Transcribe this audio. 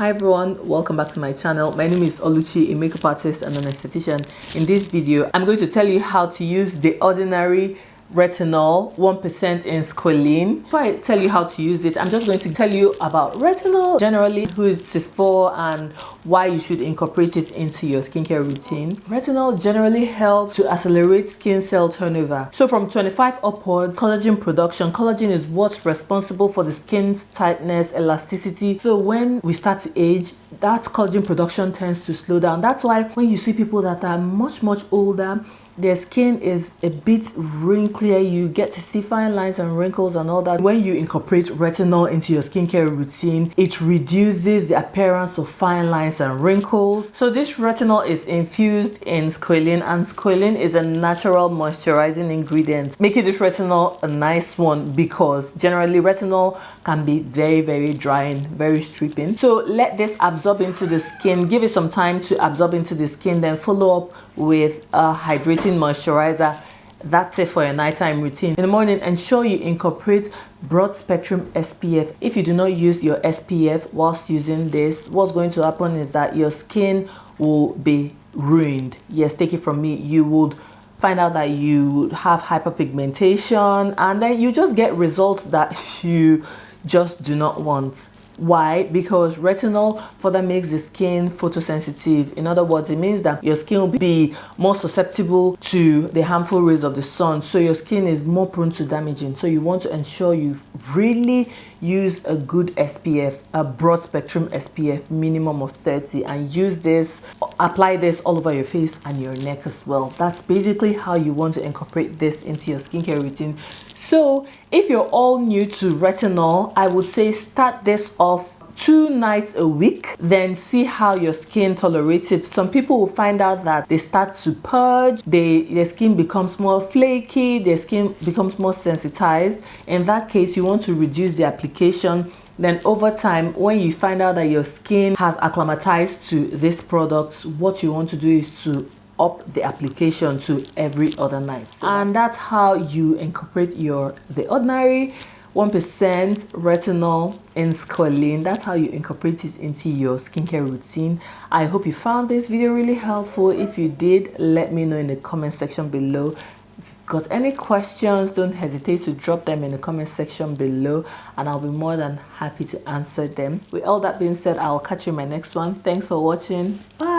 Hi everyone, welcome back to my channel. My name is Oluchi, a makeup artist and an esthetician. In this video, I'm going to tell you how to use the Ordinary Retinol 1% in Squalene. Before I tell you how to use it, I'm just going to tell you about retinol, generally who it is for and why you should incorporate it into your skincare routine. Retinol generally helps to accelerate skin cell turnover. So from 25 upwards, collagen production. Collagen is what's responsible for the skin's tightness, elasticity. So when we start to age, that collagen production tends to slow down. That's why when you see people that are much older, their skin is a bit wrinklier, you get to see fine lines and wrinkles and all that. When you incorporate retinol into your skincare routine, it reduces the appearance of fine lines and wrinkles. So this retinol is infused in Squalene, and Squalene is a natural moisturizing ingredient, making this retinol a nice one because generally retinol can be very drying, very stripping. So let this absorb into the skin, give it some time to absorb into the skin, then follow up with a hydrating moisturizer. That's it for your nighttime routine. In the morning, ensure you incorporate broad spectrum SPF. If you do not use your SPF whilst using this, what's going to happen is that your skin will be ruined. Yes, take it from me, you would find out that you have hyperpigmentation and then you just get results that you just do not want. Why? Because retinol further makes the skin photosensitive. In other words, it means that your skin will be more susceptible to the harmful rays of the sun, so your skin is more prone to damaging. So you want to ensure you really use a good SPF, a broad spectrum SPF, minimum of 30, and use this, apply this all over your face and your neck as well. That's basically how you want to incorporate this into your skincare routine. So if you're all new to retinol, I would say start this off 2 nights a week, then see how your skin tolerates it. Some people will find out that they start to purge, their skin becomes more flaky, their skin becomes more sensitized. In that case, you want to reduce the application. Then over time, when you find out that your skin has acclimatized to this product, what you want to do is to up the application to every other night. And that's how you incorporate the Ordinary 1% retinol in Squalene. That's how you incorporate it into your skincare routine. I hope you found this video really helpful. If you did, let me know in the comment section below. If you've got any questions, don't hesitate to drop them in the comment section below and I'll be more than happy to answer them. With all that being said, I'll catch you in my next one. Thanks for watching. Bye.